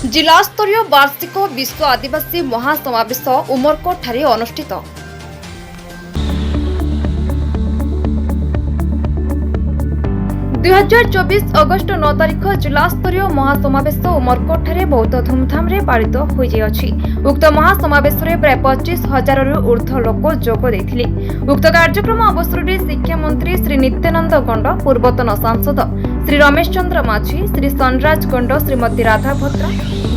जिलास्तरीय वार्षिक विश्व आदिवासी महासमावेश उमरकोट अनुष्ठित। 2024 अगस्ट 9 तारिख जिलास्तरीय महासमावेश उमरकोट बहुत धूमधाम पालित होइछि। उक्त महासमावेश प्राय 25,000 रु ऊर्ध्व लोक जोग देथिले। उक्त कार्यक्रम अवसर में शिक्षा मंत्री श्री नित्यानंद गंड, पूर्वतन सांसद श्री रमेश चंद्र माझी, श्री सनराज गंड, श्रीमती राधा भद्रा,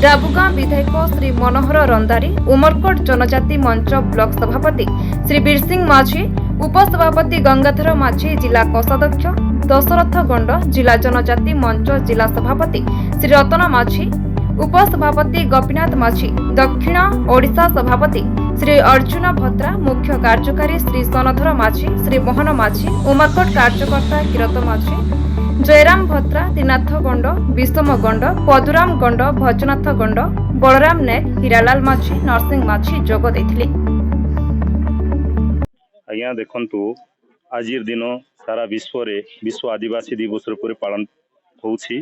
डाबुगां विधायक श्री मनोहर रंदारी, उमरकोट जनजाति मंच ब्लॉक सभापति श्री बीरसिंह माझी, उपसभापति गंगाधर माझी, जिला कोषाध्यक्ष दशरथ गंड, जिला जनजाति मंच जिला सभापति श्री रतन माझी, उपसभापति गोपीनाथ माझी, दक्षिण ओडिशा सभापति श्री अर्जुन भद्रा, मुख्य कार्यकारी श्री सनधर माझी, श्री मोहन माझी, उमरकोट कार्यकर्ता किरत माझी, जयराम भद्रा, दीनाथ गंड, विषम गंड, पदुराम गंड, भजनाथ गंड, बलराम नायक, हीरालाल माझी, नरसिंह माझी जोग देथिले। आज्ञा देखंतु आजिर दिन सारा विश्व रे विश्व आदिवासी दिवस रूप पालन होउछि,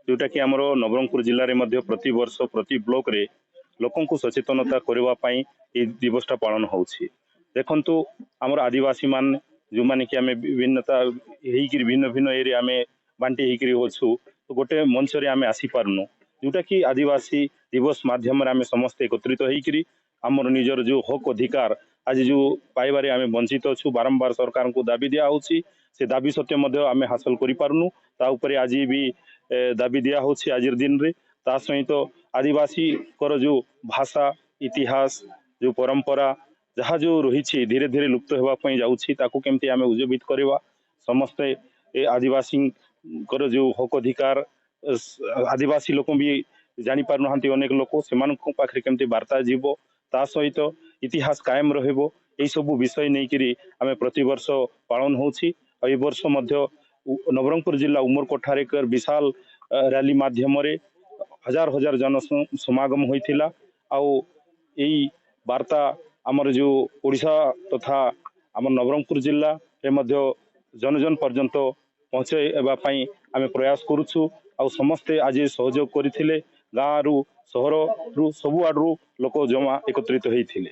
जोटा कि आमर नवरंगपुर जिले में प्रति वर्ष प्रति ब्लॉक रे लोकन को सचेतनता करबा पई ए दिवसटा पालन होउछि। देखंतु आमर आदिवासी मान जो माने कि आमे विभिन्नता हेइकि भिन्न भिन्न एरिया में बांटी हेइकि होछु, तो गोटे मंच रे आमे आसी पारनु, जोटा कि आदिवासी दिवस माध्यम रे आमे समस्त एकत्रित हेइकि आमर निजर जो हक अधिकार आज जो पाइबारे आमे वंचित अच्छु, बारंबार सरकार को दाबी दिया होछि, से दाबी सत्य मध्य आमे हासिल करि पारनु। ता उपरे आज भी दाबी दिया होछि आजिर दिन रे। ता सहित आदिवासी कर जो भाषा इतिहास जो परंपरा जहाँ जो रही धीरे धीरे लुप्त होगा पई जाउछि, ताकू केमती आमे उज्जीवित करवा। समस्ते ए आदिवासी कर जो हक अधिकार आदिवासी लोक भी जानि पार नहंती, अनेक लोक सेमानक पाखरे केमती वार्ता जीवो, ता सहित इतिहास कायम रहिबो, एई सबु विषय नै करी आमे प्रति वर्ष पालन होछि। ए वर्ष मध्य नवरंगपुर जिला उमरकोठारे एक विशाल रैली माध्यम रे हजार हजार जन समागम होइथिला। आउ एई वार्ता आमर जो ओडिशा तथा आमर नवरंगपुर जिला रे मध्य जन जन पर्यंत पहुंचाइबा पई आमे प्रयास करूछु। आउ समस्ते आज सहयोग करथिले, गाँ रु सहर रु सबु आडू लोक जमा एकत्रित होइथिले।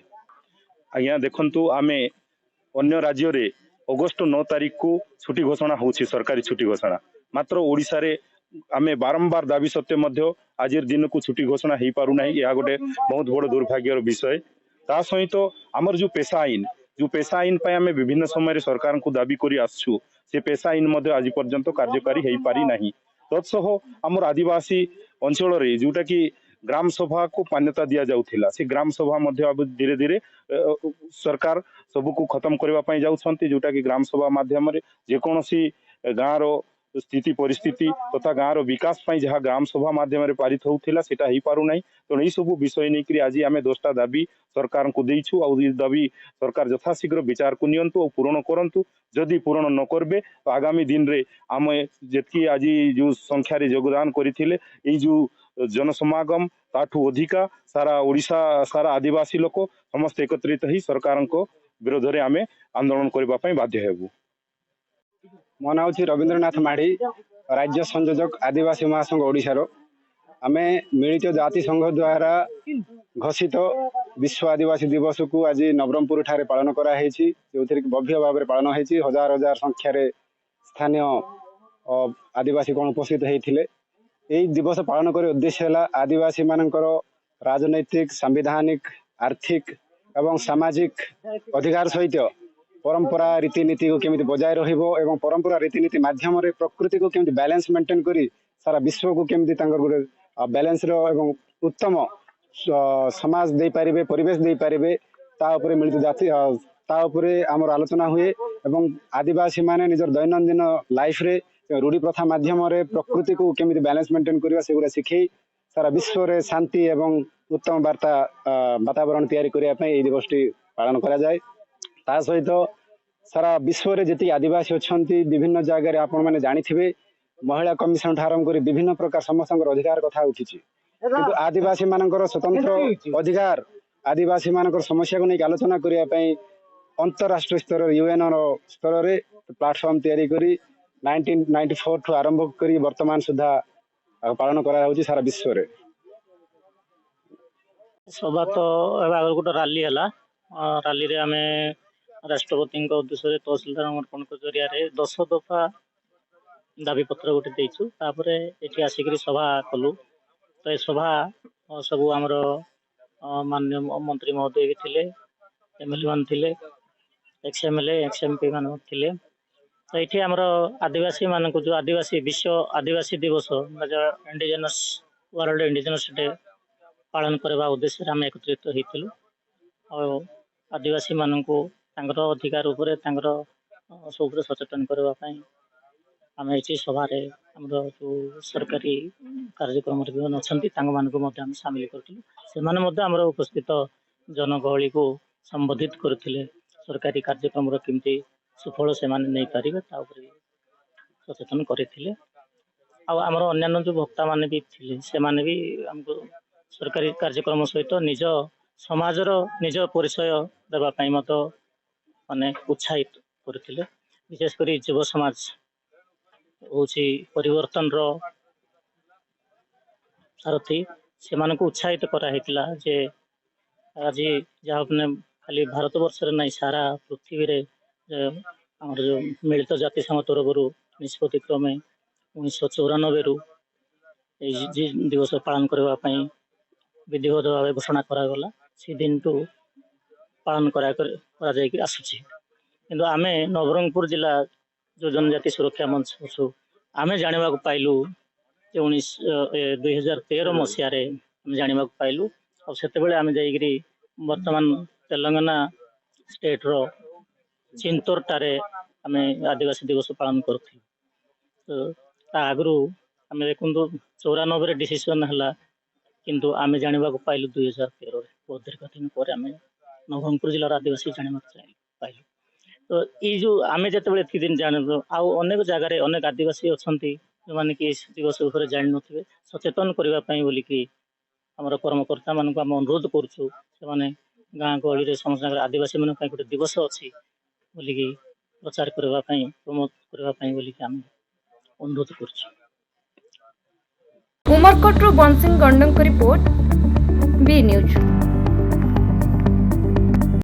आज्ञा देखंतु आमे अन्य राज्य रे अगस्त 9 तारिख को छुट्टी घोषणा होछि, सरकारी छुट्टी घोषणा, मात्र ओडिशा रे आमे बारंबार दाबी सत्य मध्य आज दिन को छुट्टी घोषणा हो पारु नाही। या गोटे बहुत बड़ दुर्भाग्यर विषय। ता सहित आमर जो पेशा आईन पे आमे विभिन्न समय सरकार को दाबी करी आसछु, से पेशा आईन मध्य आज पर्यंत कार्यकारी हो पारि नाही। तत्सह आमर आदिवासी अंचल रे जोटा कि ग्राम सभा को मान्यता दिया जाउथिला, से ग्राम सभा मध्य अब धीरे धीरे सरकार सबू को खत्म करबा पई जाउछंती, जोटा कि ग्राम सभा माध्यम रे जेकोनोसी गाँ रो स्थिति परिस्थिति तथा गाँ रो विकास पई जहाँ ग्राम सभा माध्यम रे पारित होउथिला सेटा ही पारु नाही। तो एई सबू विषय नै करी आज आमे 10टा दाबी सरकार को देइछु। आ दाबी सरकार यथाशीघ्र विचार को नियंतु और पूर्ण करंतु। जदि पूर्ण न करबे तो आगामी दिन रे आमे जेतकी आज जो संख्या रे योगदान करिथिले एई जो जनसमागम ताठू अधिका सारा ओडिशा सारा आदिवासी लोक समस्त एकत्रित ही सरकार को विरोध रे आमे आंदोलन करबा पई बाध्य हेबु। मो ना हूँ रवींद्रनाथ माढ़ी, राज्य संयोजक आदिवासी महासंघ ओडिशा रो। आमे मिलित जाति संघ द्वारा घोषित विश्व आदिवासी दिवस को आज नवरंगपुर ठारे पालन करा हेछि, जोथिरे भव्य भाव में पालन हेछि। हजार हजार संख्या रे स्थानीय आदिवासी गण उपस्थित हेथिले। एई दिवस पालन कर उद्देश्य है आदिवासी मानकर राजनैतिक, संवैधानिक, आर्थिक एवं सामाजिक अधिकार सहित परंपरा रीतिनीति को केमिति बजाय रहिबो एवं परंपरा रीतिनीति माध्यम रे प्रकृति को केमिति बैलेंस मेंटेन करी सारा विश्व को केमिति तांकर गुरे बैलेंस रो एवं उत्तम समाज दे पारिबे, परिवेश दे पारिबे, ता उपरे मिलित जाति ता उपरे हमर आलोचना हुए। एवं आदिवासी माने निजर दैनंदिन लाइफ रे रूढ़ी प्रथा माध्यम रे प्रकृति को केमिति बैलेंस मेंटेन करबा सेगुरा सिखै सारा विश्व रे शांति एवं उत्तम वार्ता वातावरण तैयारी करिया पई एई दिवसटी पालन करा जाय। ता सहित सारा विश्व रे जति आदिवासी अछंती विभिन्न जगह रे आपण माने जानिथिबे, महिला कमिशन आरंभ करी विभिन्न प्रकार समस्त अधिकार कथा उठिछि, किंतु आदिवासी मानकर स्वतंत्र अधिकार आदिवासी मानकर समस्या को नहीं आलोचना करिया पई अंतरराष्ट्रीय स्तर यूएन स्तर रे प्लेटफॉर्म तैयारी करी 1994 ठू आरंभ करी वर्तमान सुधा पालन करा होछि सारा विश्व रे। सभा तो एबे आगରୁ ଗୋଟେ ରାଲି ହେଲା। ରାଲିରେ ଆମେ ରାଷ୍ଟ୍ରପତିଙ୍କ ଉଦ୍ଦେଶ୍ୟରେ ତହସିଲଦାର ଅର୍ପଣ ଜରିଆରେ 10 ଦଫା ଦାବି ପତ୍ର ଗୋଟେ ଦେଇଛୁ। ତାପରେ ଏଠି ଆସିକିରି ସଭା କଲୁ। ତ ଏ ସଭା ସବୁ ଆମର ମାନ୍ୟ ମନ୍ତ୍ରୀ ମହୋଦୟ ବି ଥିଲେ, ଏମଏଲଏ ମାନେ ଥିଲେ, ଏକ୍ସ ଏମଏଲଏ ଏକ୍ସ ଏମପି ମାନେ ଥିଲେ। ତ ଏଠି ଆମର ଆଦିବାସୀ ମାନଙ୍କୁ ଯୋଉ ଆଦିବାସୀ ବିଶ୍ୱ ଆଦିବାସୀ ଦିବସ ଇଣ୍ଡିଜେନସ୍ ୱାର୍ଲଡ ଇଣ୍ଡିଜେନସ୍ ଡେ ପାଳନ କରିବା ଉଦ୍ଦେଶ୍ୟରେ ଆମେ ଏକତ୍ରିତ ହେଇଥିଲୁ। ଆଉ ଆଦିବାସୀ ମାନଙ୍କୁ ତାଙ୍କର ଅଧିକାର ଉପରେ ତାଙ୍କର ସବୁରେ ସଚେତନ କରିବା ପାଇଁ ଆମେ ଏଠି ସଭାରେ ଆମର ଯେଉଁ ସରକାରୀ କାର୍ଯ୍ୟକ୍ରମରେ ଯେଉଁମାନେ ଅଛନ୍ତି ତାଙ୍କମାନଙ୍କୁ ମଧ୍ୟ ଆମେ ସାମିଲ କରିଥିଲୁ। ସେମାନେ ମଧ୍ୟ ଆମର ଉପସ୍ଥିତ ଜନଗହଳିକୁ ସମ୍ବୋଧିତ କରିଥିଲେ। ସରକାରୀ କାର୍ଯ୍ୟକ୍ରମର କେମିତି ସୁଫଳ ସେମାନେ ନେଇପାରିବେ ତା ଉପରେ ସଚେତନ କରିଥିଲେ। ଆଉ ଆମର ଅନ୍ୟାନ୍ୟ ଯେଉଁ ଭକ୍ତାମାନେ ବି ଥିଲେ ସେମାନେ ବି ଆମକୁ ସରକାରୀ କାର୍ଯ୍ୟକ୍ରମ ସହିତ ନିଜ ସମାଜର ନିଜ ପରିଚୟ ଦେବା ପାଇଁ ମଧ୍ୟ ମାନେ ଉତ୍ସାହିତ କରିଥିଲେ। ବିଶେଷ କରି ଯୁବ ସମାଜ ହେଉଛି ପରିବର୍ତ୍ତନର ସାରଥୀ। ସେମାନଙ୍କୁ ଉତ୍ସାହିତ କରାହେଇଥିଲା ଯେ ଆଜି ଯାହା ଖାଲି ଭାରତ ବର୍ଷରେ ନାହିଁ ସାରା ପୃଥିବୀରେ ଆମର ଯେଉଁ ମିଳିତ ଜାତିସଂଘ ତରଫରୁ ନିଷ୍ପତ୍ତି କ୍ରମେ 1994ରୁ ଏହି ଦିବସ ପାଳନ କରିବା ପାଇଁ ବିଧିବଦ୍ଧ ଭାବେ ଘୋଷଣା କରାଗଲା। ସେ ଦିନଠୁ ପାଳନ କରାଯାଇକି ଆସୁଛି। କିନ୍ତୁ ଆମେ ନବରଙ୍ଗପୁର ଜିଲ୍ଲା ଯେଉଁ ଜନଜାତି ସୁରକ୍ଷା ମଞ୍ଚ ଅଛୁ, ଆମେ ଜାଣିବାକୁ ପାଇଲୁ ଯେ 2013 ମସିହାରେ ଆମେ ଜାଣିବାକୁ ପାଇଲୁ। ଆଉ ସେତେବେଳେ ଆମେ ଯାଇକିରି ବର୍ତ୍ତମାନ ତେଲେଙ୍ଗାନା ଷ୍ଟେଟ୍ର ଚିନ୍ତୋରଠାରେ ଆମେ ଆଦିବାସୀ ଦିବସ ପାଳନ କରୁଥିଲୁ। ତ ତା ଆଗରୁ ଆମେ ଦେଖନ୍ତୁ 94ରେ ଡିସିସନ୍ ହେଲା, କିନ୍ତୁ ଆମେ ଜାଣିବାକୁ ପାଇଲୁ 2013ରେ। ବହୁତ ଦୀର୍ଘ ଦିନ ପରେ ଆମେ ନବରଙ୍ଗପୁର ଜିଲ୍ଲାର ଆଦିବାସୀ ଜାଣିବାକୁ ପାଇଲୁ। ତ ଏଇ ଯେଉଁ ଆମେ ଯେତେବେଳେ ଏତିକି ଦିନ ଜାଣିଲୁ, ଆଉ ଅନେକ ଜାଗାରେ ଅନେକ ଆଦିବାସୀ ଅଛନ୍ତି ଯେଉଁମାନେ କି ଦିବସ ଉପରେ ଜାଣିନଥିବେ। ସଚେତନ କରିବା ପାଇଁ ବୋଲିକି ଆମର କର୍ମକର୍ତ୍ତାମାନଙ୍କୁ ଆମେ ଅନୁରୋଧ କରୁଛୁ, ସେମାନେ ଗାଁ ଗହଳିରେ ସମସ୍ତ ଜାଗାରେ ଆଦିବାସୀମାନଙ୍କ ପାଇଁ ଗୋଟେ ଦିବସ ଅଛି ବୋଲିକି ପ୍ରଚାର କରିବା ପାଇଁ ପ୍ରମୋଟ କରିବା ପାଇଁ ବୋଲିକି ଆମେ ଅନୁରୋଧ କରୁଛୁ। उमरकोटରୁ ବଂଶୀ ଗଣ୍ଡଙ୍କ ରିପୋର୍ଟ, ବି ନ୍ୟୁଜ୍।